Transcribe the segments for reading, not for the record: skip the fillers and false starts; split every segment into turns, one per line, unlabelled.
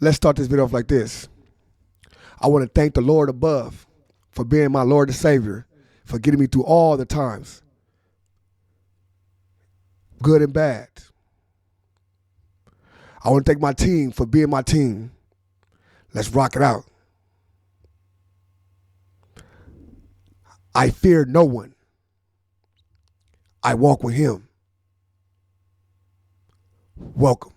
Let's start this video off like this. I want to thank the Lord above for being my Lord and Savior, for getting me through all the times, good and bad. I want to thank my team for being my team. Let's rock it out. I fear no one. I walk with him. Welcome.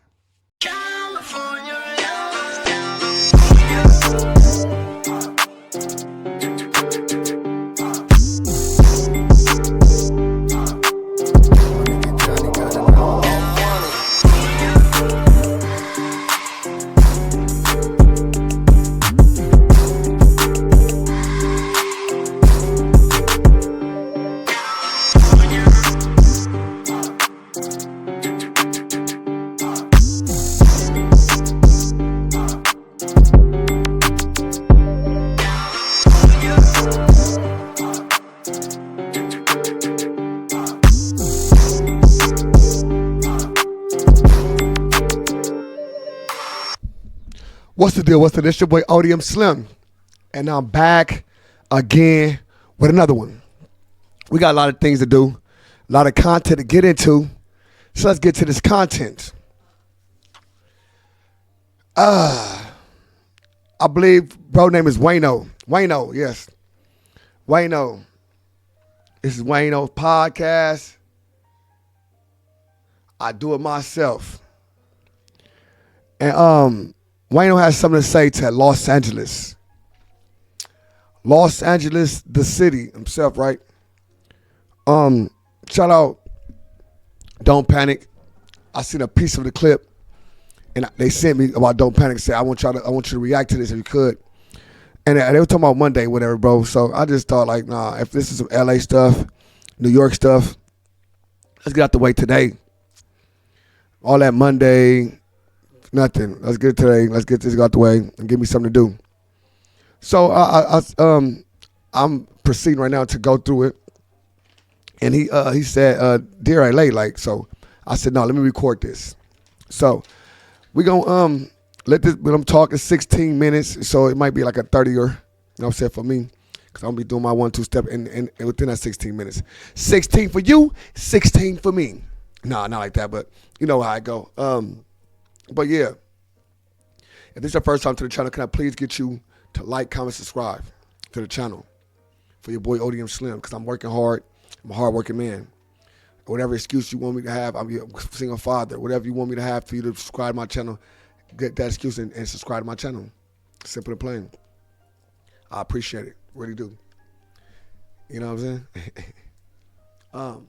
What's the deal? It's your boy ODM Slim. And I'm back again with another one. We got a lot of things to do, a lot of content to get into. So let's get to this content. I believe bro name is Wayno. Wayno, yes. Wayno. This is Wayno's podcast. I do it myself. And Wayno has something to say to Los Angeles. Los Angeles, the city himself, right? Shout out, Don't Panic. I seen a piece of the clip, and they sent me about Don't Panic. Say I want you to react to this if you could. And they were talking about Monday, whatever, bro. So I just thought, like, nah, if this is some LA stuff, New York stuff, let's get out the way today. All that Monday. Nothing. Let's get it today. Let's get this out the way and give me something to do. So I'm proceeding right now to go through it. And he said, "Dear LA," like, so I said, no, let me record this. So we gonna let this. But I'm talking 16 minutes, so it might be like a 30 or, you know what I'm saying, for me, because I'm gonna be doing my 1-2 step and within that 16 minutes. 16 for you, 16 for me. Nah, not like that, but you know how I go. But yeah, if this is your first time to the channel, can I please get you to like, comment, subscribe to the channel for your boy ODM Slim, because I'm working hard. I'm a hard-working man. Whatever excuse you want me to have, I'm a single father. Whatever you want me to have for you to subscribe to my channel, get that excuse and subscribe to my channel. Simple and plain. I appreciate it. Really do. You know what I'm saying?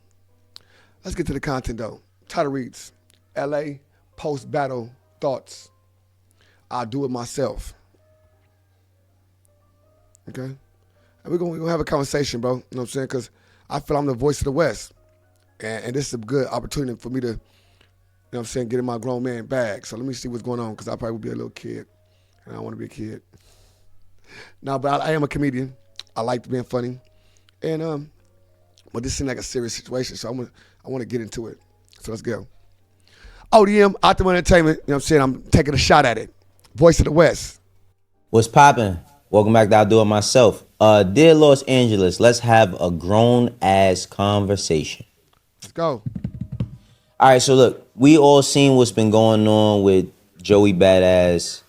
Let's get to the content, though. Title reads, LA Post-Battle Thoughts. I'll do it myself. Okay? And we're gonna have a conversation, bro. You know what I'm saying? Because I feel I'm the voice of the West. And this is a good opportunity for me to, you know what I'm saying, get in my grown man bag. So let me see what's going on, because I probably will be a little kid. And I don't want to be a kid. No, but I am a comedian. I like being funny. And but this seems like a serious situation, so I want to get into it. So let's go. ODM, Optimum Entertainment, you know what I'm saying? I'm taking a shot at it. Voice of the West.
What's poppin'? Welcome back to I'll Do It Myself. Dear Los Angeles, let's have a grown-ass conversation.
Let's go.
All right, so look, we all seen what's been going on with Joey Badass,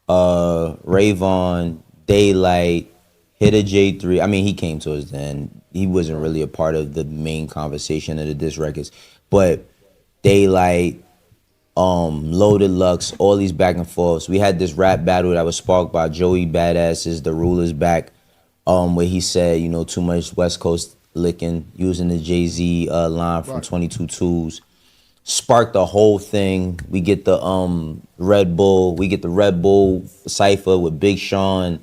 Rayvon, Daylight, Hitter J3. I mean, he came to us then. He wasn't really a part of the main conversation of the diss records. But Daylight, Loaded Lux, all these back and forths. We had this rap battle that was sparked by Joey Badass's The Ruler's Back, where he said, you know, too much West Coast licking, using the Jay-Z line from 22 Tools. Sparked the whole thing. We get the Red Bull. We get the Red Bull cipher with Big Sean,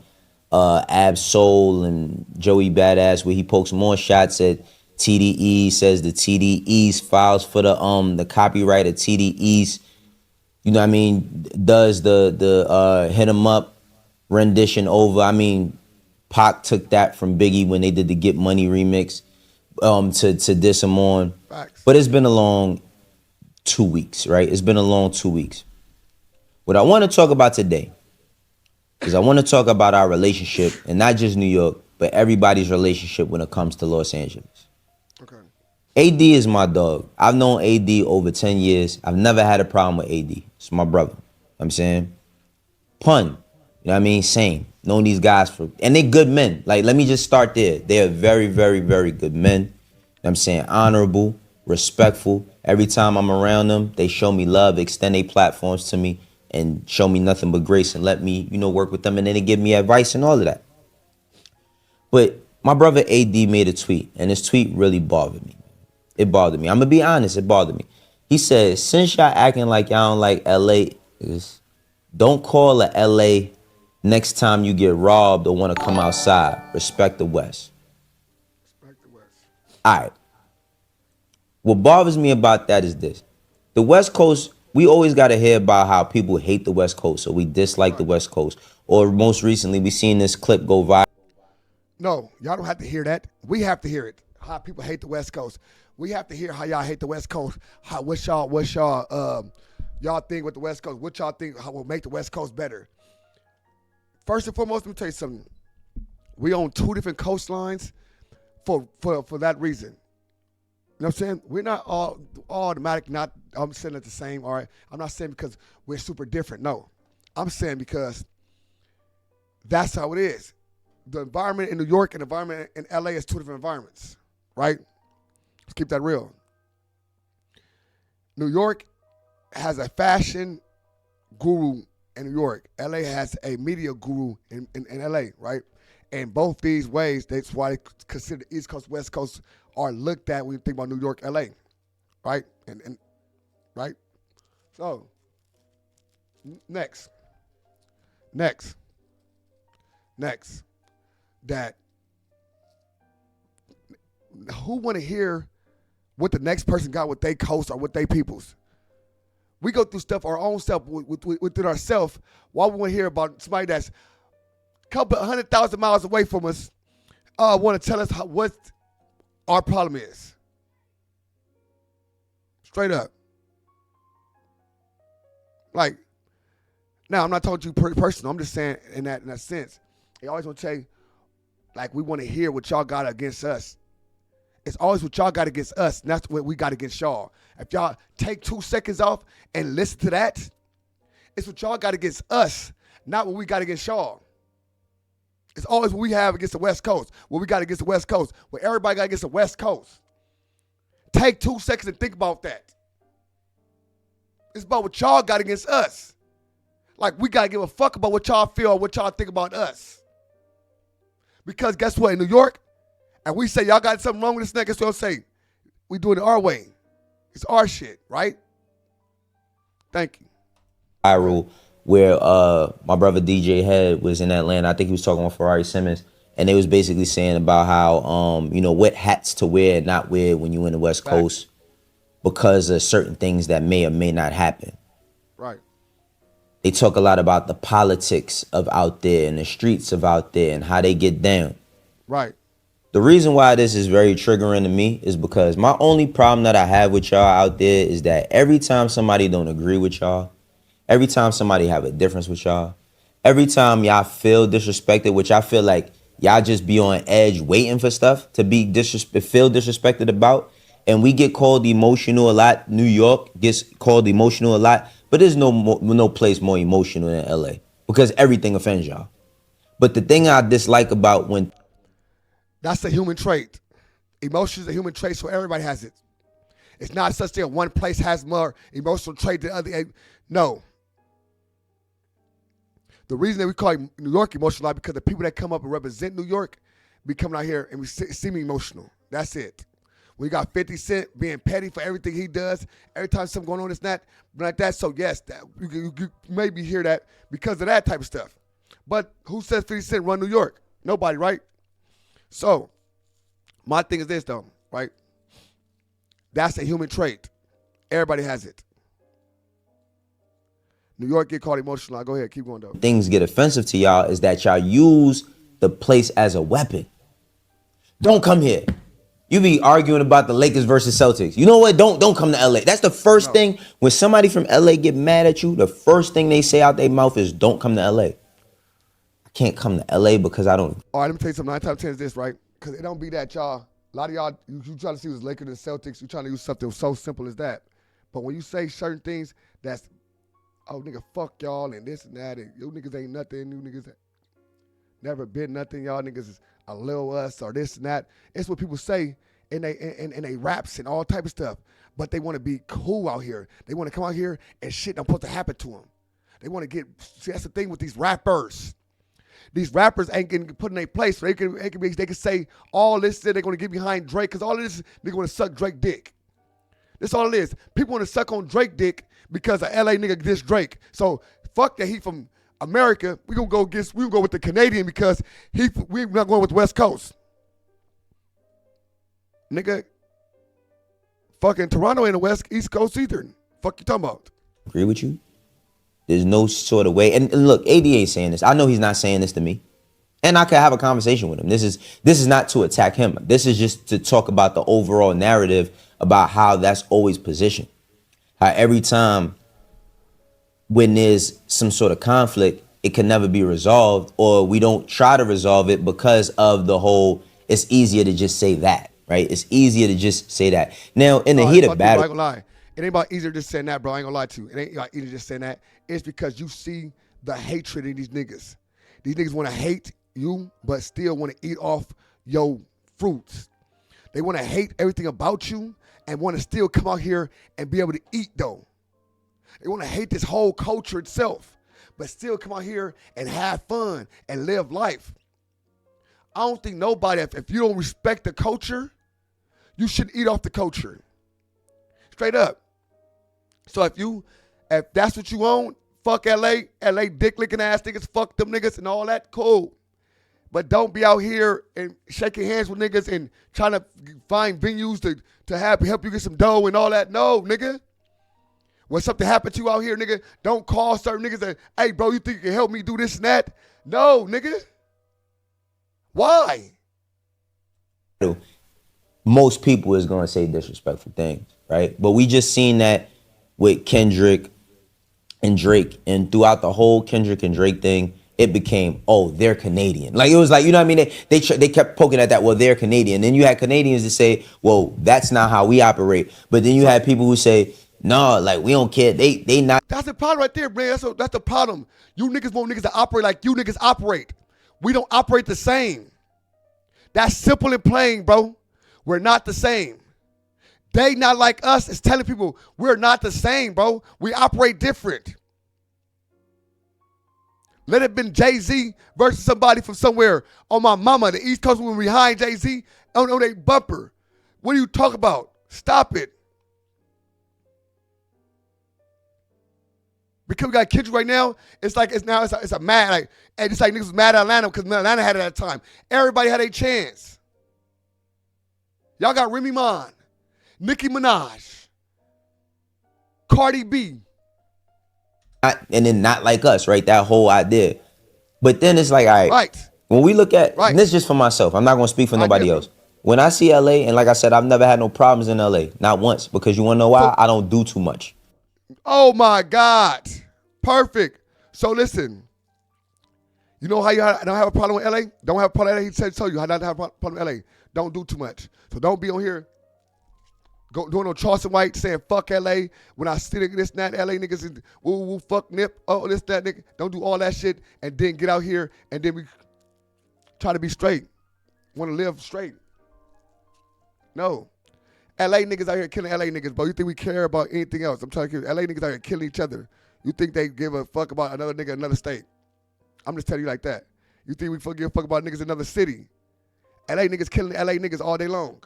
Ab Soul, and Joey Badass, where he pokes more shots at TDE, says the TDE's files for the copyright of TDE's, you know what I mean, does the Hit 'Em Up rendition over. I mean, Pac took that from Biggie when they did the Get Money remix to diss him on. Facts. But it's been a long 2 weeks, right? It's been a long 2 weeks. What I want to talk about today is I want to talk about our relationship, and not just New York, but everybody's relationship when it comes to Los Angeles.
Okay.
AD is my dog. I've known AD over 10 years. I've never had a problem with AD. It's my brother. You know what I'm saying? Pun. You know what I mean? Same. Known these guys for, and they good men. Like, let me just start there. They're very, very, very good men. You know what I'm saying? Honorable, respectful. Every time I'm around them, they show me love, extend their platforms to me, and show me nothing but grace and let me, work with them. And then they give me advice and all of that. But my brother AD made a tweet, and this tweet really bothered me. It bothered me. I'm going to be honest, it bothered me. He said, since y'all acting like y'all don't like LA, don't call a LA next time you get robbed or want to come outside. Respect the West.
Respect the West.
All right. What bothers me about that is this. The West Coast, we always got to hear about how people hate the West Coast, or we dislike the West Coast. Or most recently, we seen this clip go viral.
No, y'all don't have to hear that. We have to hear it. How people hate the West Coast. We have to hear how y'all hate the West Coast. What's y'all think with the West Coast? What y'all think how will make the West Coast better? First and foremost, let me tell you something. We own two different coastlines for that reason. You know what I'm saying? We're not all automatic. I'm saying it the same. All right. I'm not saying because we're super different. No, I'm saying because that's how it is. The environment in New York and the environment in LA is two different environments, right? Let's keep that real. New York has a fashion guru in New York. LA has a media guru in LA, right? And both these ways, that's why they consider the East Coast, West Coast are looked at when you think about New York, LA, right? And right? So, next. That who want to hear what the next person got with they coast or with they peoples? We go through stuff, our own stuff within ourselves. Why we want to hear about somebody that's a couple 100,000 miles away from us want to tell us what our problem is? Straight up. Like, now I'm not talking to you personal. I'm just saying in that sense. They always want to tell you, like, we want to hear what y'all got against us. It's always what y'all got against us, and that's what we got against y'all. If y'all take 2 seconds off and listen to that, it's what y'all got against us, not what we got against y'all. It's always what we have against the West Coast, what we got against the West Coast, what everybody got against the West Coast. Take 2 seconds and think about that. It's about what y'all got against us. Like, we got to give a fuck about what y'all feel or what y'all think about us. Because guess what? In New York, and we say y'all got something wrong with this nigga, so say we doing it our way. It's our shit, right? Thank you.
Viral where my brother DJ Head was in Atlanta. I think he was talking with Ferrari Simmons, and they was basically saying about how what hats to wear and not wear when you in the West Coast because of certain things that may or may not happen.
Right.
They talk a lot about the politics of out there and the streets of out there and how they get down.
Right.
The reason why this is very triggering to me is because my only problem that I have with y'all out there is that every time somebody don't agree with y'all, every time somebody have a difference with y'all, every time y'all feel disrespected, which I feel like y'all just be on edge waiting for stuff to be feel disrespected about, and we get called emotional a lot. New York gets called emotional a lot. But there's no place more emotional than LA because everything offends y'all. But the thing I dislike about when...
That's a human trait. Emotion is a human trait, so everybody has it. It's not such that one place has more emotional trait than other. No. The reason that we call New York emotional is because the people that come up and represent New York be coming out here and we seem emotional. That's it. We got 50 Cent being petty for everything he does. Every time something going on, it's not like that. So, yes, you maybe hear that because of that type of stuff. But who says 50 Cent run New York? Nobody, right? So, my thing is this, though, right? That's a human trait. Everybody has it. New York get called emotional. Go ahead, keep going, though.
Things get offensive to y'all is that y'all use the place as a weapon. Don't come here. You be arguing about the Lakers versus Celtics. You know what? Don't come to LA. That's the first thing when somebody from LA get mad at you. The first thing they say out their mouth is, "Don't come to LA." I can't come to LA because I don't.
All right, let me tell you something. 9 times out of 10 is this, right? Because it don't be that, y'all. A lot of y'all, you trying to see who's Lakers and Celtics. You trying to use something so simple as that. But when you say certain things, that's, oh, nigga, fuck y'all and this and that. And you niggas ain't nothing. You niggas never been nothing. Y'all niggas is a little us or this and that. It's what people say in they raps and all type of stuff. But they want to be cool out here. They want to come out here and shit don't supposed to happen to them. They want to get, see, that's the thing with these rappers. These rappers ain't getting put in their place. So they can say all this that they're going to get behind Drake because all of this, they're going to suck Drake dick. That's all it is. People want to suck on Drake dick because a LA nigga dissed Drake. So fuck that he from America. We gonna go with the Canadian because we're not going with the West Coast. Nigga, fucking Toronto ain't the East Coast either. Fuck you talking about?
Agree with you. There's no sort of way. And look, AD ain't saying this. I know he's not saying this to me. And I could have a conversation with him. This is not to attack him. This is just to talk about the overall narrative about how that's always positioned. How every time when there's some sort of conflict, it can never be resolved, or we don't try to resolve it because of the whole, it's easier to just say that, right? It's easier to just say that. Now, in the heat of battle.
I ain't gonna lie. It ain't about easier just saying that, bro. I ain't gonna lie to you. It ain't about easier just saying that. It's because you see the hatred in these niggas. These niggas want to hate you, but still want to eat off your fruits. They want to hate everything about you and want to still come out here and be able to eat, though. They want to hate this whole culture itself, but still come out here and have fun and live life. I don't think nobody, if you don't respect the culture, you shouldn't eat off the culture. Straight up. So if that's what you want, fuck LA dick licking ass niggas, fuck them niggas and all that, cool. But don't be out here and shaking hands with niggas and trying to find venues to help you get some dough and all that. No, nigga. When something happened to you out here, nigga, don't call certain niggas and, hey, bro, you think you can help me do this and that? No, nigga. Why?
Most people is going to say disrespectful things, right? But we just seen that with Kendrick and Drake. And throughout the whole Kendrick and Drake thing, it became, oh, they're Canadian. Like, it was like, you know what I mean? They kept poking at that, well, they're Canadian. Then you had Canadians that say, well, that's not how we operate. But then you had people who say, no, like, we don't care. They not.
That's the problem right there, man. That's the problem. You niggas want niggas to operate like you niggas operate. We don't operate the same. That's simple and plain, bro. We're not the same. They not like us. It's telling people we're not the same, bro. We operate different. Let it been Jay-Z versus somebody from somewhere on my mama. The East Coast when behind Jay-Z on their bumper. What do you talk about? Stop it. Because we got Kendrick right now, it's like it's a mad, like, and it's like niggas was mad at Atlanta because Atlanta had it at that time. Everybody had a chance. Y'all got Remy Ma, Nicki Minaj, Cardi B.
And then not like us, right? That whole idea. But then it's like, all right. When we look at, and this is just for myself. I'm not going to speak for nobody else. When I see LA, and like I said, I've never had no problems in LA. Not once. Because you want to know why? I don't do too much.
Oh my God. Perfect. So listen. You know how you don't have a problem with LA? Don't have a problem with LA? He said, tell you how not to have a problem with LA. Don't do too much. So don't be on here doing no Charleston White saying fuck LA. When I see this and that, LA niggas is woo fuck nip, oh this, that nigga. Don't do all that shit and then get out here and then we try to be straight. Want to live straight. No. LA niggas out here killing LA niggas, bro. You think we care about anything else? I'm trying to kill LA niggas out here killing each other. You think they give a fuck about another nigga in another state? I'm just telling you like that. You think we give a fuck about niggas in another city? LA niggas killing LA niggas all day long.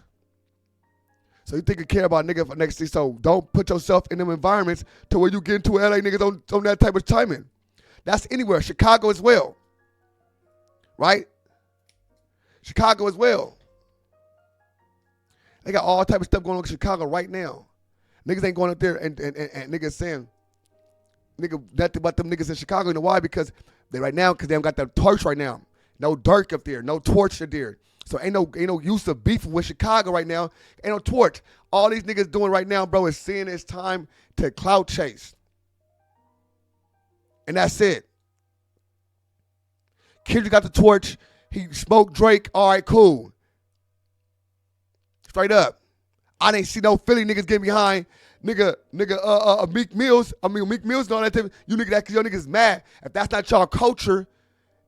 So you think you care about nigga for next city? So don't put yourself in them environments to where you get into LA niggas on that type of timing. That's anywhere. Chicago as well. Right? Chicago as well. They got all type of stuff going on in Chicago right now. Niggas ain't going up there and niggas saying, nigga, nothing about them niggas in Chicago. You know why? Because they don't got the torch right now. No Dirk up there. No Torch up there. So ain't no use of beefing with Chicago right now. Ain't no Torch. All these niggas doing right now, bro, is seeing it's time to clout chase. And that's it. Kendrick got the torch. He smoked Drake. All right, cool. Straight up. I didn't see no Philly niggas getting behind Meek Mills. Meek Mills and all that type. You niggas, cause your niggas mad. If that's not y'all culture,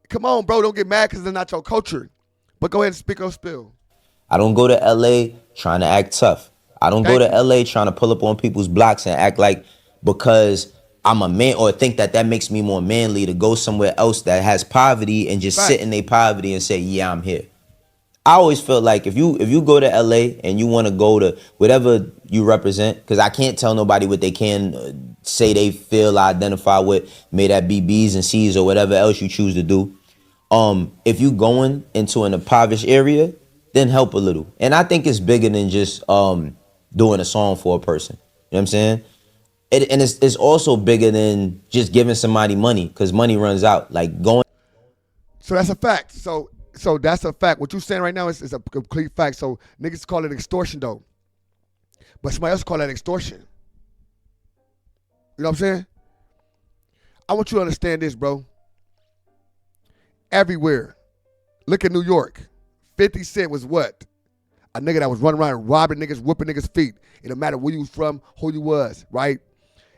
come on, bro. Don't get mad because it's not your culture. But go ahead and speak or spill.
I don't go to LA trying to act tough. I don't go to LA trying to pull up on people's blocks and act like because I'm a man or think that makes me more manly to go somewhere else that has poverty and just sit in their poverty and say, yeah, I'm here. I always feel like if you go to LA and you want to go to whatever you represent, because I can't tell nobody what they can say they feel identify with, may that be B's and C's or whatever else you choose to do. If you going into an impoverished area, then help a little. And I think it's bigger than just doing a song for a person. You know what I'm saying? And it's also bigger than just giving somebody money because money runs out. Like going.
So that's a fact. So that's a fact. What you're saying right now is a complete fact. So niggas call it extortion though. But somebody else call that extortion. You know what I'm saying? I want you to understand this, bro. Everywhere. Look at New York. 50 Cent was what? A nigga that was running around robbing niggas, whooping niggas' feet. It don't matter where you was from, who you was, right?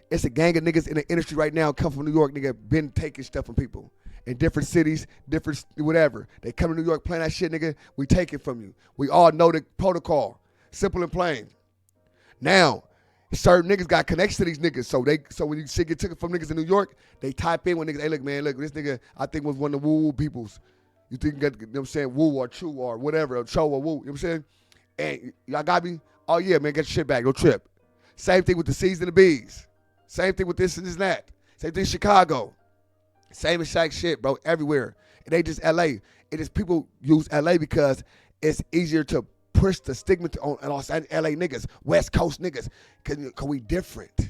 It's a gang of niggas in the industry right now come from New York, nigga, been taking stuff from people. In different cities, different whatever. They come to New York playing that shit, nigga, we take it from you. We all know the protocol. Simple and plain. Now, certain niggas got connections to these niggas. So when you shit get taken from niggas in New York, they type in when niggas, hey, look, man, look, this nigga, I think was one of the woo peoples. You think, you know what I'm saying, woo or true or whatever, or show or woo, you know what I'm saying? And y'all got me? Oh, yeah, man, get your shit back. No trip. Same thing with the C's and the B's. Same thing with this and this and that. Same thing in Chicago. Same exact shit, bro, everywhere. It ain't just L.A. It is people use L.A. because it's easier to push the stigma on Los Angeles, L.A. niggas, West Coast niggas, because we different.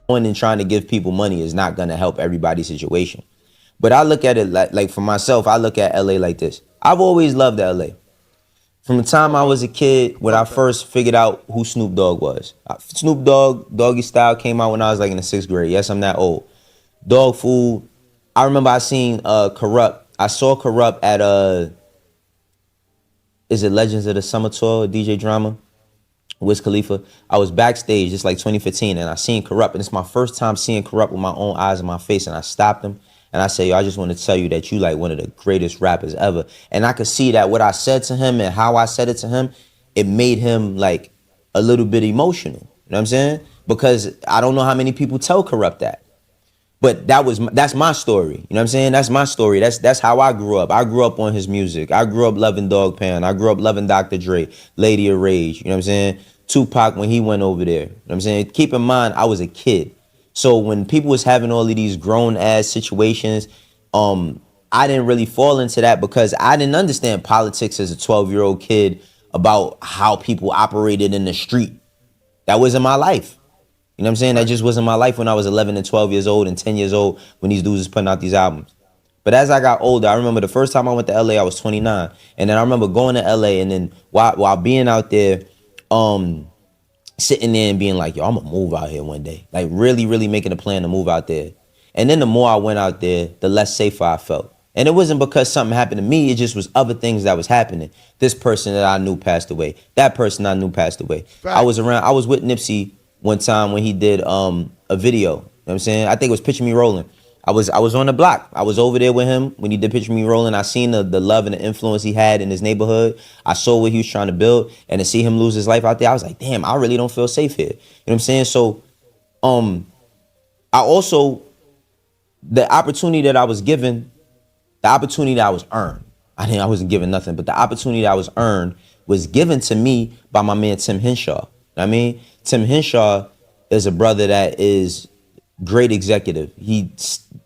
Going and trying to give people money is not going to help everybody's situation. But I look at it like for myself, I look at L.A. like this. I've always loved L.A. From the time I was a kid, when I first figured out who Snoop Dogg was. Snoop Dogg, Doggy Style came out when I was like in the 6th grade. Yes, I'm that old. Dog Food. I remember I seen Corrupt. I saw Corrupt at is it Legends of the Summer Tour, DJ Drama, Wiz Khalifa. I was backstage, it's like 2015, and I seen Corrupt, and it's my first time seeing Corrupt with my own eyes in my face, and I stopped him. And I say, yo, I just want to tell you that you like one of the greatest rappers ever. And I could see that what I said to him and how I said it to him, it made him like a little bit emotional. You know what I'm saying? Because I don't know how many people tell Corrupt that. But that's my story. You know what I'm saying? That's my story. That's how I grew up. I grew up on his music. I grew up loving Dog Pound. I grew up loving Dr. Dre, Lady of Rage. You know what I'm saying? Tupac when he went over there. You know what I'm saying? Keep in mind, I was a kid. So when people was having all of these grown ass situations, I didn't really fall into that because I didn't understand politics as a 12-year-old kid about how people operated in the street. That wasn't my life. You know what I'm saying? That just wasn't my life when I was 11 and 12 years old and 10 years old when these dudes was putting out these albums. But as I got older, I remember the first time I went to LA, I was 29. And then I remember going to LA and then while being out there, sitting there and being like, yo, I'm gonna move out here one day. Like really, really making a plan to move out there. And then the more I went out there, the less safer I felt. And it wasn't because something happened to me, it just was other things that was happening. This person that I knew passed away. That person I knew passed away. Right. I was with Nipsey one time when he did a video. You know what I'm saying? I think it was Picture Me Rolling. I was on the block. I was over there with him when he did Picture Me Rolling. I seen the love and the influence he had in his neighborhood. I saw what he was trying to build, and to see him lose his life out there, I was like, damn, I really don't feel safe here. You know what I'm saying? So, I also, the opportunity that I was given, the opportunity that I was earned. I wasn't given nothing, but the opportunity that I was earned was given to me by my man Tim Henshaw. You know what I mean? Tim Henshaw is a brother that is great executive. He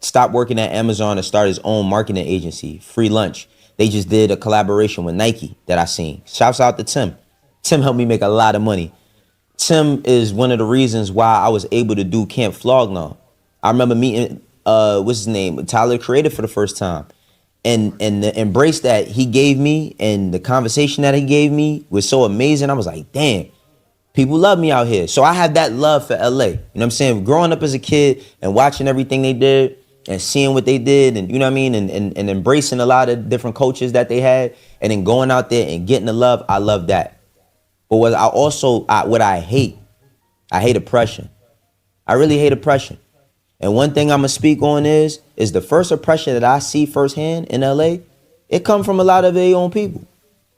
stopped working at Amazon to start his own marketing agency, Free Lunch. They just did a collaboration with Nike that I seen. Shouts out to Tim. Tim helped me make a lot of money. Tim is one of the reasons why I was able to do Camp Flog Gnaw. I remember meeting, what's his name? Tyler the Creator for the first time. and the embrace that he gave me and the conversation that he gave me was so amazing. I was like, damn, people love me out here. So I had that love for LA. You know what I'm saying? Growing up as a kid and watching everything they did and seeing what they did, and you know what I mean, and embracing a lot of different cultures that they had, and then going out there and getting the love, I love that. But what I hate oppression. I really hate oppression. And one thing I'm gonna speak on is the first oppression that I see firsthand in LA, it come from a lot of their own people.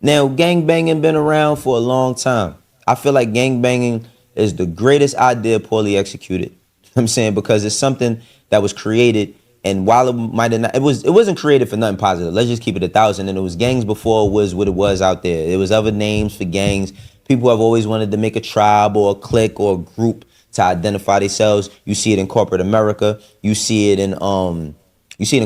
Now, gangbanging been around for a long time. I feel like gangbanging is the greatest idea poorly executed. You know what I'm saying? Because it's something that was created, and while it might have not, it wasn't created for nothing positive. Let's just keep it 1,000. And it was gangs before it was what it was out there. There was other names for gangs. People have always wanted to make a tribe or a clique or a group to identify themselves. You see it in corporate America. You see it in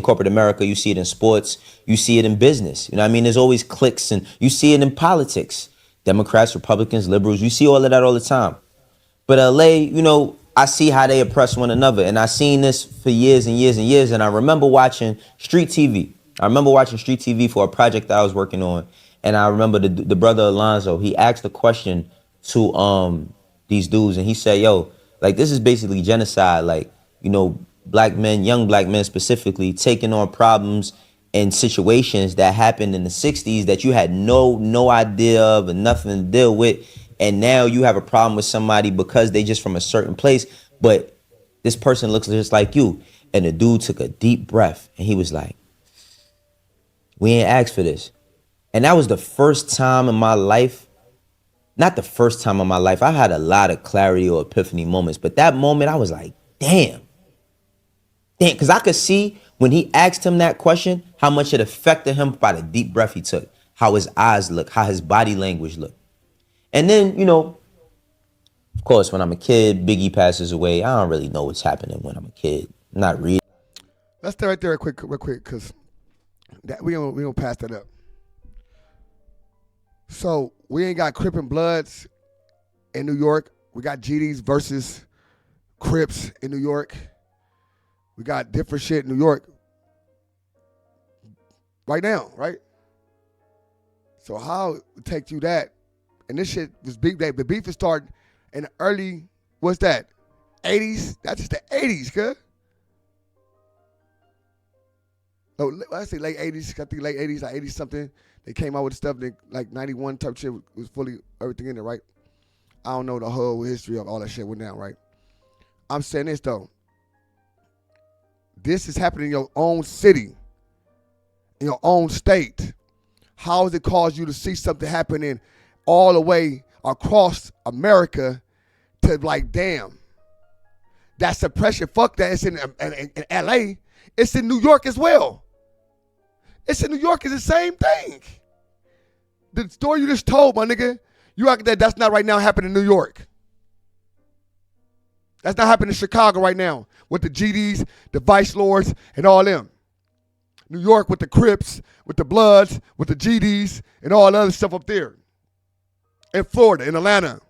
corporate America. You see it in sports. You see it in business. You know what I mean? There's always cliques, and you see it in politics. Democrats, Republicans, liberals. You see all of that all the time. But LA, you know, I see how they oppress one another, and I seen this for years and years and years. And I remember watching street TV. For a project that I was working on, and I remember the brother Alonzo. He asked a question to these dudes, and he said, yo, like, this is basically genocide. Like, you know, black men, young black men specifically, taking on problems and situations that happened in the 60s that you had no idea of and nothing to deal with. And now you have a problem with somebody because they just from a certain place, but this person looks just like you. And the dude took a deep breath and he was like, we ain't asked for this. And that was the first time in my life. Not the first time in my life. I had a lot of clarity or epiphany moments, but that moment I was like, damn, because I could see when he asked him that question, how much it affected him by the deep breath he took, how his eyes look, how his body language looked. And then, you know, of course, when I'm a kid, Biggie passes away. I don't really know what's happening when I'm a kid. I'm not reading.
Let's stay right there real quick, because we gonna pass that up. So we ain't got Crip and Bloods in New York. We got GDs versus Crips in New York. We got different shit in New York right now, right? So how take you that? And this shit was big. The beef is starting in the early, what's that? 80s? That's just the 80s, cuz. Oh, I say late 80s. I think late 80s, like 80 something. They came out with stuff that like 91 type shit was fully everything in there, right? I don't know the whole history of all that shit went down, right? I'm saying this though. This is happening in your own city, in your own state. How does it cause you to see something happening all the way across America to like, damn, that suppression, fuck that, it's in LA, it's in New York as well. It's in New York, it's the same thing. The story you just told, my nigga, you act that's not right now happening in New York. That's not happening in Chicago right now with the GDs, the Vice Lords, and all them. New York with the Crips, with the Bloods, with the GDs, and all the other stuff up there. In Florida, in Atlanta.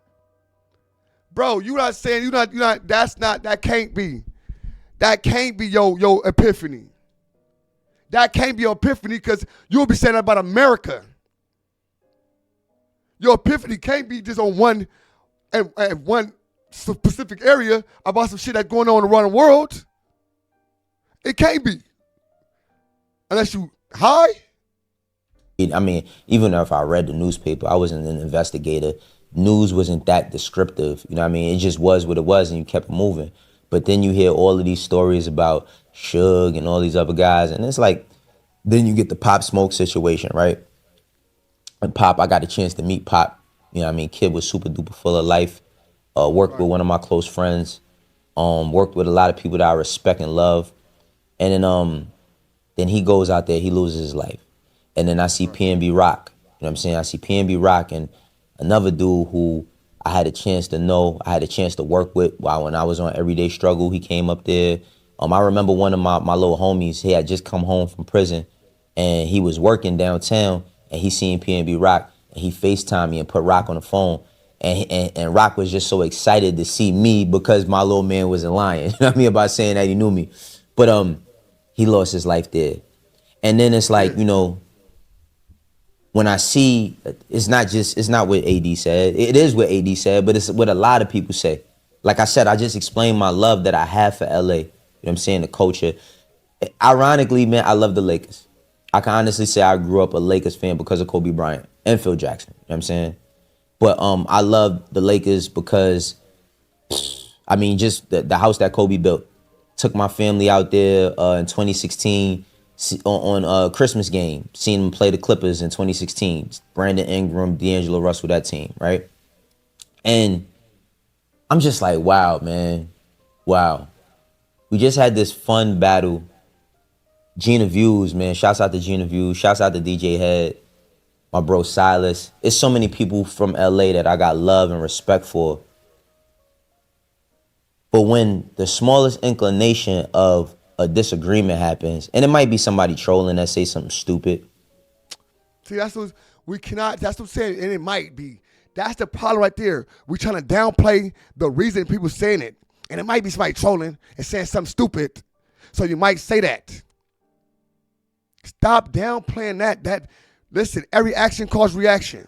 Bro, you not saying, that can't be. That can't be your epiphany. That can't be your epiphany because you'll be saying that about America. Your epiphany can't be just on one specific area about some shit that's going on around the world. It can't be. Unless you high.
I mean, even if I read the newspaper, I wasn't an investigator. News wasn't that descriptive. You know what I mean? It just was what it was and you kept moving. But then you hear all of these stories about Suge and all these other guys. And it's like, then you get the Pop Smoke situation, right? And Pop, I got a chance to meet Pop. You know what I mean? Kid was super duper full of life. Worked with one of my close friends. Worked with a lot of people that I respect and love. And then he goes out there, he loses his life. And then I see PNB Rock. You know what I'm saying? I see PNB Rock and another dude who I had a chance to know, I had a chance to work with when I was on Everyday Struggle. He came up there. I remember one of my little homies, he had just come home from prison and he was working downtown and he seen PNB Rock and he FaceTimed me and put Rock on the phone. And Rock was just so excited to see me because my little man wasn't lying. You know what I mean? About saying that he knew me. But he lost his life there. And then it's like, you know, when I see, it's not what AD said. It is what AD said, but it's what a lot of people say. Like I said, I just explained my love that I have for LA. You know what I'm saying? The culture. Ironically, man, I love the Lakers. I can honestly say I grew up a Lakers fan because of Kobe Bryant and Phil Jackson. You know what I'm saying? But I love the Lakers because, I mean, just the house that Kobe built. Took my family out there in 2016 on Christmas game. Seen them play the Clippers in 2016. Brandon Ingram, D'Angelo Russell, that team, right? And I'm just like, wow, man. Wow. We just had this fun battle. Gina Views, man. Shouts out to Gina Views. Shouts out to DJ Head. My bro Silas. It's so many people from LA that I got love and respect for. But when the smallest inclination of a disagreement happens, and it might be somebody trolling that say something stupid.
See, that's what we cannot, that's what I'm saying, and it might be. That's the problem right there. We're trying to downplay the reason people saying it. And it might be somebody trolling and saying something stupid. So you might say that. Stop downplaying that. Listen, every action causes reaction.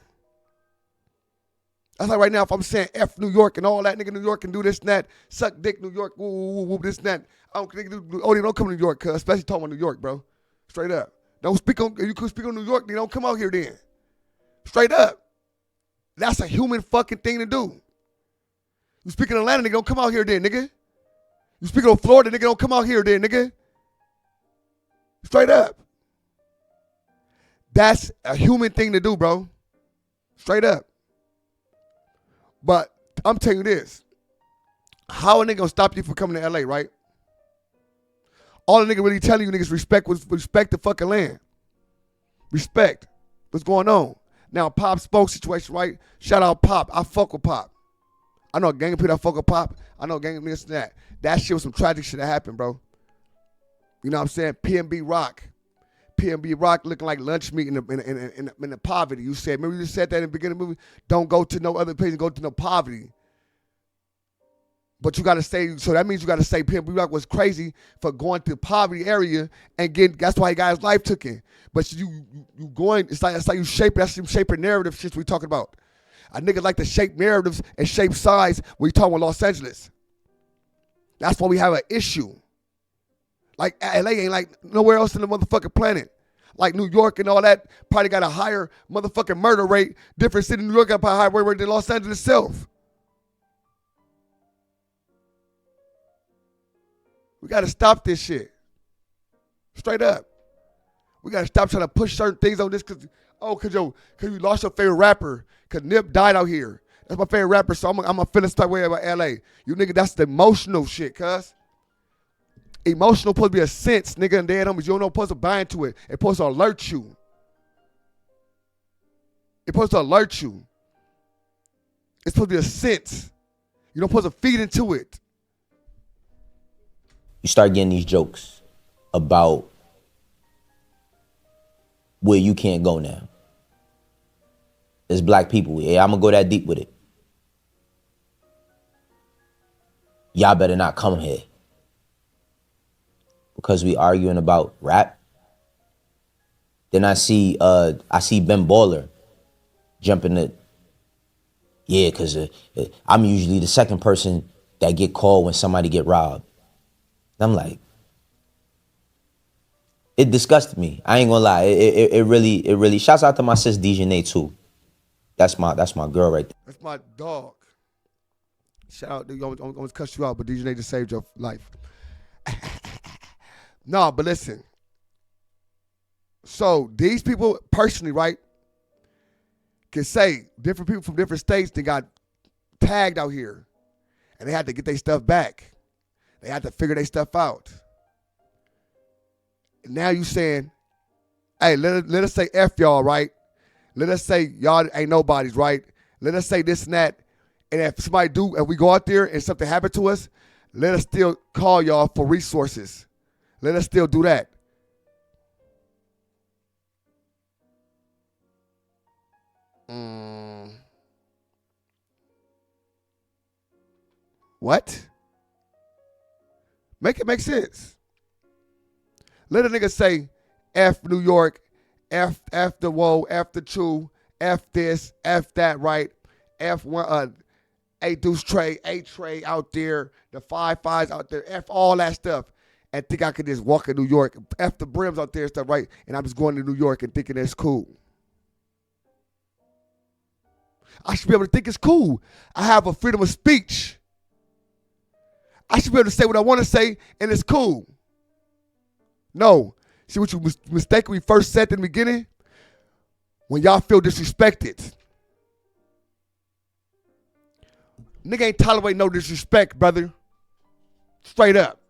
That's like right now, if I'm saying F New York and all that, nigga New York can do this and that, suck dick New York, woo, woo, woo, this and that. I don't think ODM don't come to New York, cuz, especially talking about New York, bro. Straight up. Don't speak on, if you could speak on New York, then don't come out here then. Straight up. That's a human fucking thing to do. You speak in Atlanta, nigga, don't come out here then, nigga. You speak on Florida, nigga, don't come out here then, nigga. Straight up. That's a human thing to do, bro. Straight up. But I'm telling you this. How a nigga gonna stop you from coming to LA, right? All the nigga really telling you niggas respect the fucking land. Respect. What's going on? Now, Pop spoke situation, right? Shout out Pop. I fuck with Pop. I know a gang of people that fuck with Pop. I know a gang of niggas that. That shit was some tragic shit that happened, bro. You know what I'm saying? PNB Rock. PNB Rock looking like lunch meat in the poverty. You said, remember you said that in the beginning of the movie? Don't go to no other place and go to no poverty. But you got to say, so that means you got to say PNB Rock was crazy for going to the poverty area and getting, that's why he got his life taken. But you going, it's like you shape, that's some shaping narrative shit we talking about. A nigga like to shape narratives and shape sides when you talking about Los Angeles. That's why we have an issue. Like LA ain't like nowhere else in the motherfucking planet. Like New York and all that probably got a higher motherfucking murder rate. Different city in New York got a higher murder rate than Los Angeles itself. We got to stop this shit. Straight up. We got to stop trying to push certain things on this because you lost your favorite rapper. Because Nip died out here. That's my favorite rapper, so I'm going to feel this type of way about LA. You nigga, that's the emotional shit, cuz. Emotional supposed to be a sense, nigga, and dead homies. You don't know supposed to buy into it. It's supposed to alert you. It's supposed to alert you. It's supposed to be a sense. You're not supposed to feed into it.
You start getting these jokes about where you can't go now. There's black people. Yeah, I'm going to go that deep with it. Y'all better not come here. Because we arguing about rap. Then I see Ben Baller jumping it. Yeah, because I'm usually the second person that get called when somebody get robbed. And I'm like, it disgusted me. I ain't gonna lie. It really. Shouts out to my sis Dejanay too. That's my girl right there.
That's my dog. Shout out. I'm gonna cuss you out, but Dejanay just saved your life. No, but listen. So these people personally, right, can say different people from different states that got tagged out here, and they had to get their stuff back. They had to figure their stuff out. And now you saying, hey, let us say F y'all, right? Let us say y'all ain't nobody's, right? Let us say this and that. And if somebody do, and we go out there and something happen to us, let us still call y'all for resources. Let us still do that. What? Make it make sense. Let a nigga say, F New York, F the woe, F the true, F this, F that, right? F1, A Deuce Trey, A Trey out there, the 5-5s out there, F all that stuff, and think I could just walk in New York, F the brims out there and stuff, right? And I'm just going to New York and thinking that's cool. I should be able to think it's cool. I have a freedom of speech. I should be able to say what I want to say, and it's cool. No. See what you mistakenly first said in the beginning? When y'all feel disrespected. Nigga ain't tolerate no disrespect, brother. Straight up.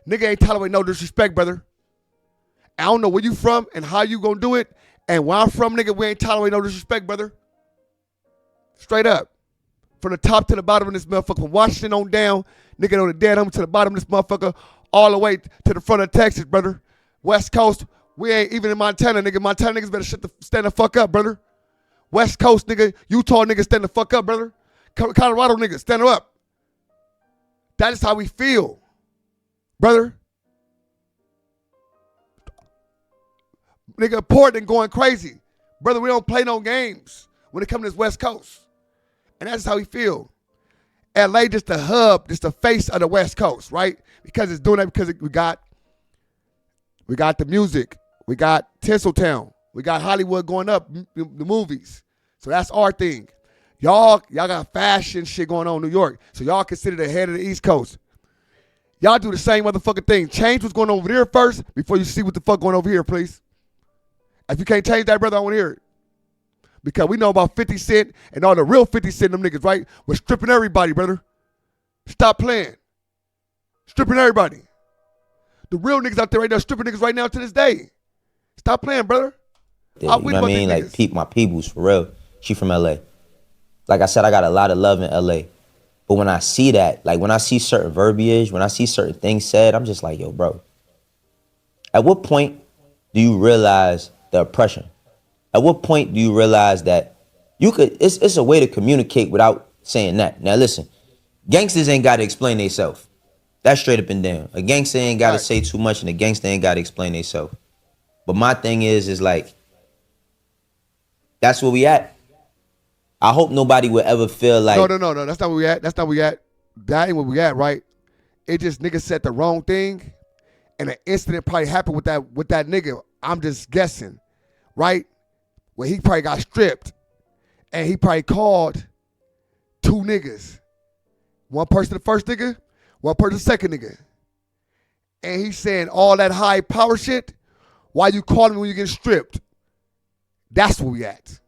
Nigga ain't tolerate no disrespect, brother. I don't know where you from and how you gonna do it. And where I'm from, nigga, we ain't tolerate no disrespect, brother. Straight up. From the top to the bottom of this motherfucker, from Washington on down, nigga on the dead to the bottom of this motherfucker, all the way to the front of Texas, brother. West Coast, we ain't even in Montana, nigga. Montana niggas better stand the fuck up, brother. West Coast, nigga, Utah niggas stand the fuck up, brother. Colorado niggas, stand up. That is how we feel, brother. Nigga, Portland going crazy. Brother, we don't play no games when it comes to this West Coast. And that's how we feel. LA just the hub, just the face of the West Coast, right? Because it's doing that because we got the music. We got Tinseltown. We got Hollywood going up, the movies. So that's our thing. Y'all got fashion shit going on in New York. So y'all consider the head of the East Coast. Y'all do the same motherfucking thing. Change what's going on over there first before you see what the fuck going over here, please. If you can't change that, brother, I want to hear it. Because we know about 50 Cent and all the real 50 Cent, them niggas, right? We're stripping everybody, brother. Stop playing. Stripping everybody. The real niggas out there right now stripping niggas right now to this day. Stop playing, brother.
Yeah, you know what I mean? Like, my peoples, for real. She from LA. Like I said, I got a lot of love in LA. But when I see that, like when I see certain verbiage, when I see certain things said, I'm just like, yo, bro. At what point do you realize the oppression? At what point do you realize that you could, it's a way to communicate without saying that. Now listen, gangsters ain't got to explain themselves. That's straight up and down. A gangster ain't got to say too much and a gangster ain't got to explain themselves. But my thing is like, that's where we at. I hope nobody would ever feel like.
No. That's not where we at. That's not where we at. That ain't where we at, right? It just niggas said the wrong thing, and an incident probably happened with that nigga. I'm just guessing, right? Where he probably got stripped, and he probably called two niggas. One person the first nigga, one person the second nigga. And he's saying all that high power shit, why you calling me when you get stripped? That's where we at.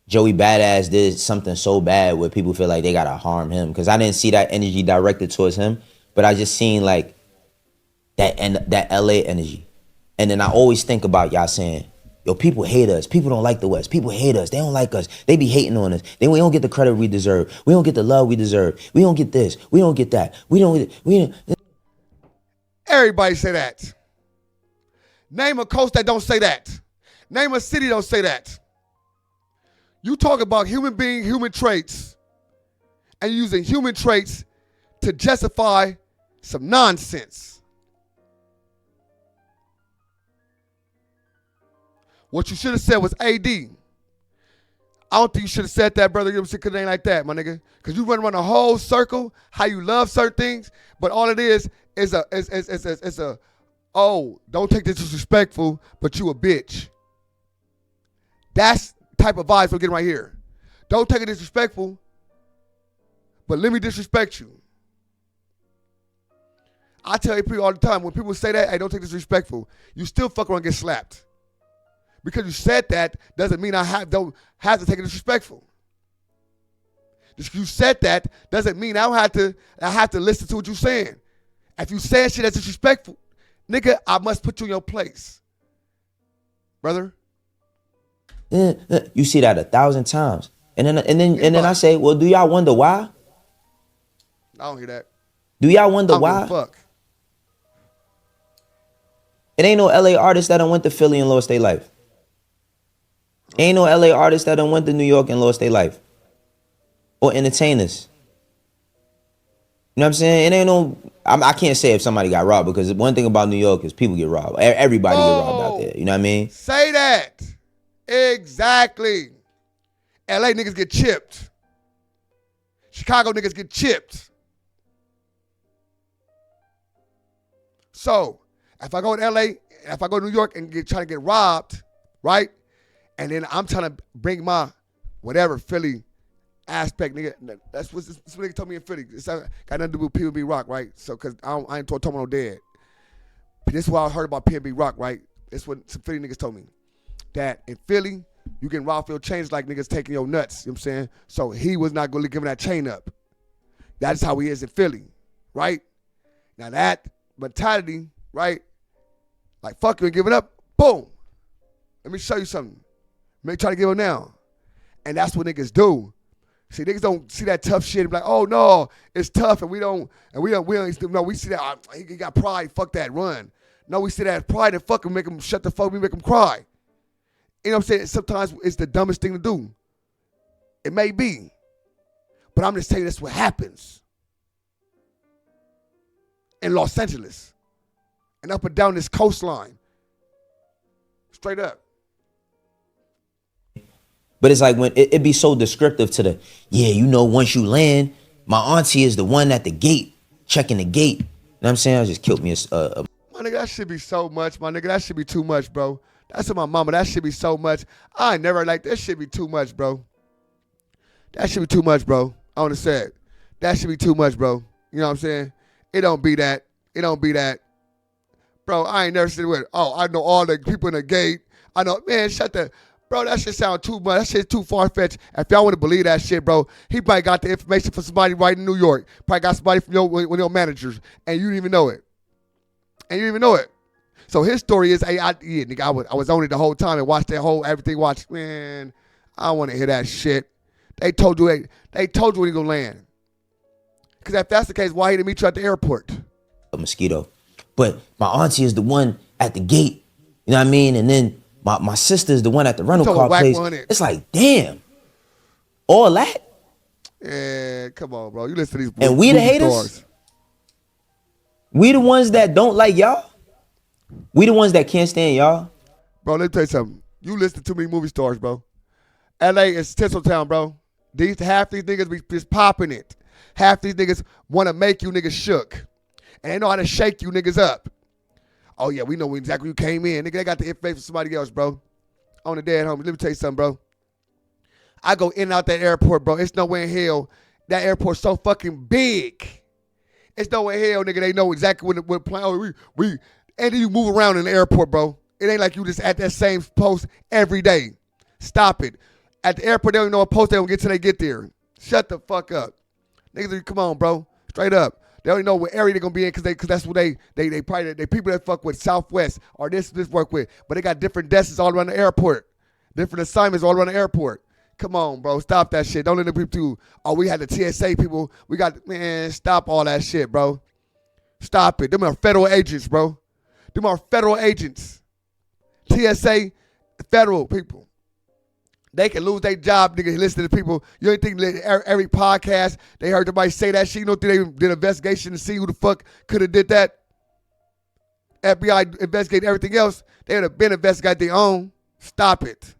Joey Badass did something so bad where people feel like they gotta harm him. Because I didn't see that energy directed towards him, but I just seen like that LA energy. And then I always think about y'all saying, yo, people hate us. People don't like the West. People hate us. They don't like us. They be hating on us. We don't get the credit we deserve. We don't get the love we deserve. We don't get this. We don't get that. We don't.
Everybody say that. Name a coast that don't say that. Name a city don't say that. You talk about human being, human traits, and using human traits to justify some nonsense. What you should have said was AD. I don't think you should have said that, brother. You know what I'm saying? Because it ain't like that, my nigga. Because you run around a whole circle, how you love certain things, but all it is a, oh, don't take this disrespectful, but you a bitch. That's type of vibes we're getting right here. Don't take it disrespectful, but let me disrespect you. I tell people all the time, when people say that, hey, don't take this disrespectful, you still fuck around and get slapped. Because you said that doesn't mean don't have to take it disrespectful. Just because you said that doesn't mean I have to listen to what you're saying. If you say shit that's disrespectful, nigga, I must put you in your place. Brother.
You see that 1,000 times. And then I say, well, do y'all wonder why?
I don't hear that.
Do y'all wonder why?
Fuck.
It ain't no LA artist that done went to Philly and lost their life. Ain't no LA artist that done went to New York and lost their life. Or entertainers. You know what I'm saying? It ain't no I can't say if somebody got robbed, because one thing about New York is people get robbed. Everybody get robbed out there. You know what I mean?
Say that. Exactly. LA niggas get chipped. Chicago niggas get chipped. So, if I go to LA, if I go to New York and trying to get robbed, right? And then I'm trying to bring my whatever Philly aspect, nigga. That's what nigga told me in Philly. It's got nothing to do with PNB Rock, right? So, because I ain't talking no dead. But this is what I heard about PNB Rock, right? This is what some Philly niggas told me. That in Philly, you getting robbed for your chains like niggas taking your nuts. You know what I'm saying? So he was not going to give that chain up. That's how he is in Philly, right? Now that mentality, right? Like, fuck you and give it up. Boom. Let me show you something. Let me try to give it now. And that's what niggas do. See, niggas don't see that tough shit and be like, oh no, it's tough, and we don't, no, we see that, he got pride, fuck that, run. No, we see that pride and fuck him, make him shut the fuck, we make him cry. You know what I'm saying? Sometimes it's the dumbest thing to do. It may be. But I'm just telling you that's what happens in Los Angeles and up and down this coastline. Straight up.
But it's like when it be so descriptive to the, yeah, you know, once you land, my auntie is the one at the gate, checking the gate. You know what I'm saying? I just killed me a
My nigga, that should be so much. My nigga, that should be too much, bro. That's what my mama, that should be so much. I never like, that should be too much, bro. That should be too much, bro. I want to say it. That should be too much, bro. You know what I'm saying? It don't be that. It don't be that. Bro, I ain't never seen it. Oh, I know all the people in the gate. I know, man, shut the, bro, that shit sound too much. That shit too far-fetched. If y'all want to believe that shit, bro, he probably got the information from somebody right in New York. Probably got somebody from one of your managers, and you didn't even know it. And you didn't even know it. So his story is, hey, nigga, I was on it the whole time and watched that whole everything. Watched, man, I don't want to hear that shit. They told you when he gonna land. Because if that's the case, why he didn't meet you at the airport?
a mosquito. But my auntie is the one at the gate. You know what I mean? And then my sister is the one at the rental car place. It's like, damn. All that?
Yeah, come on, bro. You listen to these
and we the haters? Stars. We the ones that don't like y'all? We the ones that can't stand y'all?
Bro, let me tell you something. You listen to too many movie stars, bro. LA is Tinseltown, bro. Half these niggas be just popping it. Half these niggas want to make you niggas shook. And they know how to shake you niggas up. Oh, yeah, we know exactly who came in. Nigga, they got the information from somebody else, bro. On the dead homie. Let me tell you something, bro. I go in and out that airport, bro. It's nowhere in hell. That airport's so fucking big. It's nowhere in hell, nigga. They know exactly what plan. Oh, and then you move around in the airport, bro. It ain't like you just at that same post every day. Stop it. At the airport, they don't know what post they gonna get till they get there. Shut the fuck up. Niggas, come on, bro. Straight up. They don't know what area they're gonna be in because that's what they probably they people that fuck with Southwest or this work with. But they got different desks all around the airport. Different assignments all around the airport. Come on, bro. Stop that shit. Don't let the people do, oh, we had the TSA people. We got, man, stop all that shit, bro. Stop it. Them are federal agents, bro. Them are federal agents. TSA, federal people. They can lose their job, nigga, listen to people. You ain't think every podcast, they heard somebody say that shit. You don't think they did an investigation to see who the fuck could have did that? FBI investigate everything else. They would have been investigating their own. Stop it.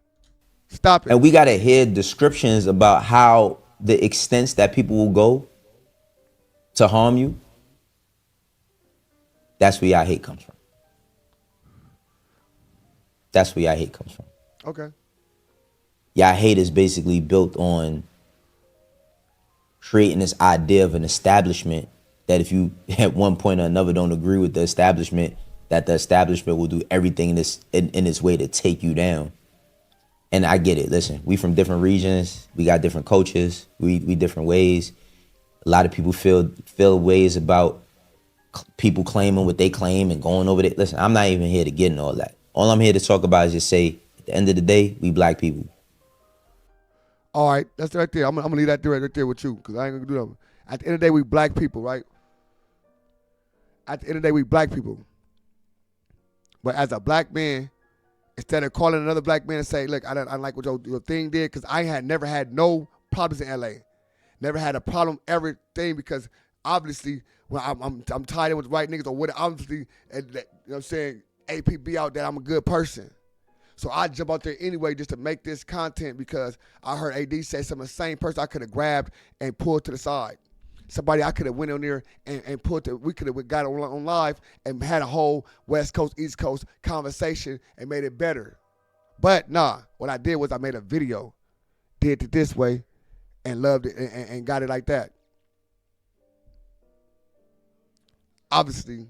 Stop it.
And we got to hear descriptions about how the extents that people will go to harm you. That's where y'all hate comes from. That's where y'all hate comes from.
Okay.
Y'all hate is basically built on creating this idea of an establishment that if you at one point or another don't agree with the establishment, that the establishment will do everything in its way to take you down. And I get it. Listen, we from different regions. We got different cultures. We different ways. A lot of people feel ways about people claiming what they claim and going over there. Listen, I'm not even here to get in all that. All I'm here to talk about is just say, at the end of the day, we black people.
All right, that's right there. I'm gonna leave that right there with you because I ain't gonna do that. At the end of the day, we black people, right? At the end of the day, we black people. But as a black man, instead of calling another black man and say, look, I don't like what your thing did, because I had never had no problems in LA. Never had a problem, everything, because Obviously, when I'm tied in with the right niggas or what, obviously, and you know what I'm saying, APB out that I'm a good person. So I jump out there anyway just to make this content because I heard AD say some of the same person I could have grabbed and pulled to the side. Somebody I could have went on there and put we could have got on live and had a whole West Coast, East Coast conversation and made it better. But nah, what I did was I made a video, did it this way, and loved it and got it like that. Obviously,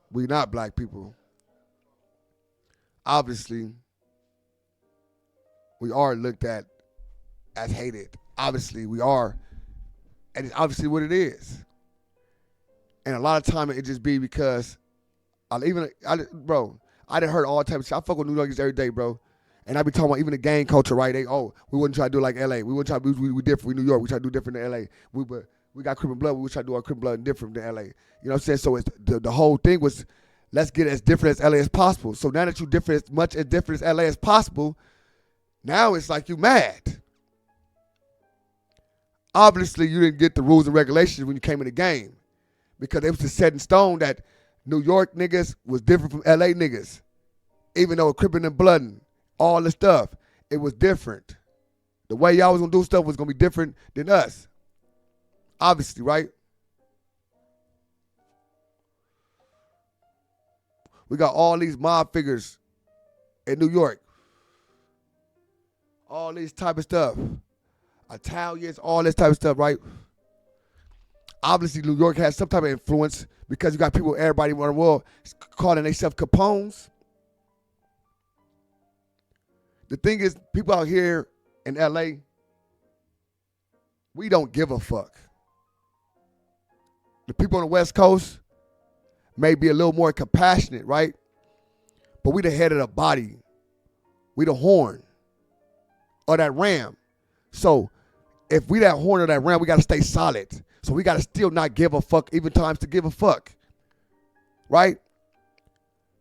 we not black people. Obviously, we are looked at as hated. Obviously, we are, and it's obviously what it is. And a lot of time it just be because, I done heard all types of shit. I fuck with New Yorkers every day, bro. And I be talking about even the gang culture, right? We wouldn't try to do it like LA. We wouldn't try to we different. We New York. We try to do different than LA. We got criminal blood. We would try to do our criminal blood different than LA. You know what I'm saying? So it's the whole thing was, let's get as different as LA as possible. So now that you different as much as different as LA as possible, now it's like you mad. Obviously, you didn't get the rules and regulations when you came in the game because it was just set in stone that New York niggas was different from LA niggas. Even though crippin' and bloodin', all the stuff, it was different. The way y'all was gonna do stuff was gonna be different than us. Obviously, right? We got all these mob figures in New York. All this type of stuff. Italians, all this type of stuff, right? Obviously, New York has some type of influence because you got people, everybody around the world calling themselves Capones. The thing is, people out here in LA, we don't give a fuck. The people on the West Coast may be a little more compassionate, right? But we the head of the body. We the horn or that ram. So if we that horn or that ram, we got to stay solid. So we got to still not give a fuck, even times to give a fuck, right?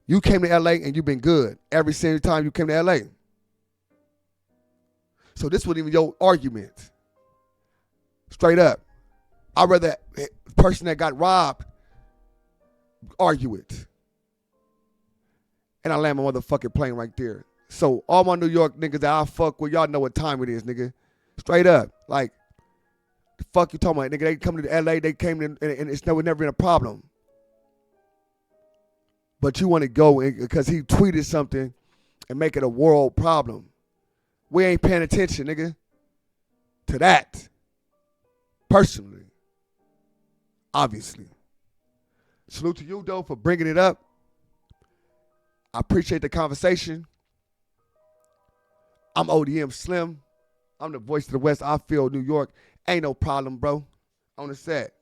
You came to LA and you've been good every single time you came to LA. So this wasn't even your argument. Straight up. I'd rather the person that got robbed argue it. And I land my motherfucking plane right there. So all my New York niggas that I fuck with, y'all know what time it is, nigga. Straight up. Like, the fuck you talking about, nigga? They come to LA, they came in, and it's never been a problem. But you want to go because he tweeted something and make it a world problem. We ain't paying attention, nigga, to that. Personally. Obviously. Salute to you, though, for bringing it up. I appreciate the conversation. I'm ODM Slim. I'm the voice of the West. I feel New York. Ain't no problem, bro. On the set.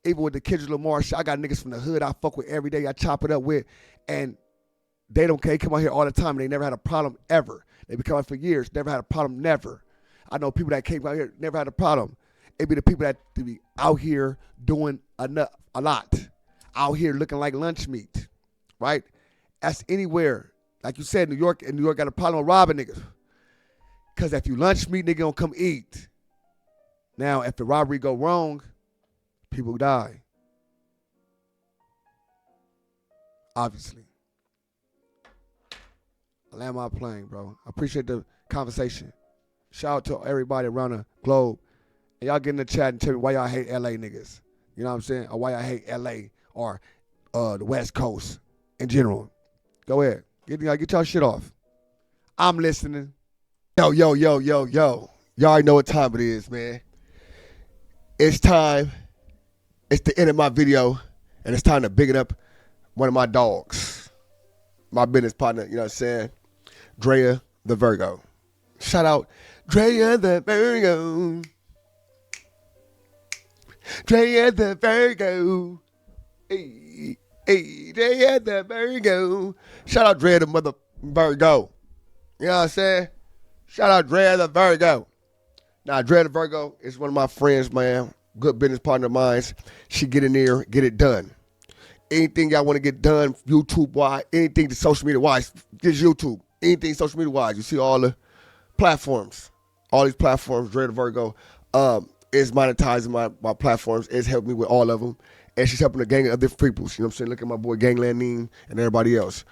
Even with the Kendrick Lamar shit, I got niggas from the hood I fuck with every day. I chop it up with. And they don't care. They come out here all the time. And they never had a problem ever. They been coming out for years. Never had a problem, never. I know people that came out here, never had a problem. It be the people that be out here doing a lot. Out here looking like lunch meat, right? That's anywhere. Like you said, New York got a problem with robbing niggas. Because if you lunch meat, nigga gonna come eat. Now, if the robbery go wrong, people die. Obviously. I land my plane, bro. I appreciate the conversation. Shout out to everybody around the globe. And y'all get in the chat and tell me why y'all hate LA niggas. You know what I'm saying? Or why y'all hate LA or the West Coast in general. Go ahead. Get y'all shit off. I'm listening. Yo. Y'all already know what time it is, man. It's time. It's the end of my video. And it's time to big it up one of my dogs. My business partner, you know what I'm saying? Drea the Virgo. Shout out Drea the Virgo. Drea the Virgo. Hey, Drea the Virgo. Shout out Drea the mother Virgo. You know what I'm saying? Shout out Drea the Virgo. Now, Drea the Virgo is one of my friends, man. Good business partner of mine. She get in there, get it done. Anything y'all want to get done, YouTube-wise, anything social media-wise, just YouTube. Anything social media-wise. You see all the platforms. All these platforms, Drea the Virgo. is monetizing my platforms, is helping me with all of them, and she's helping a gang of different people. You know what I'm saying? Look at my boy Gangland Neem and everybody else.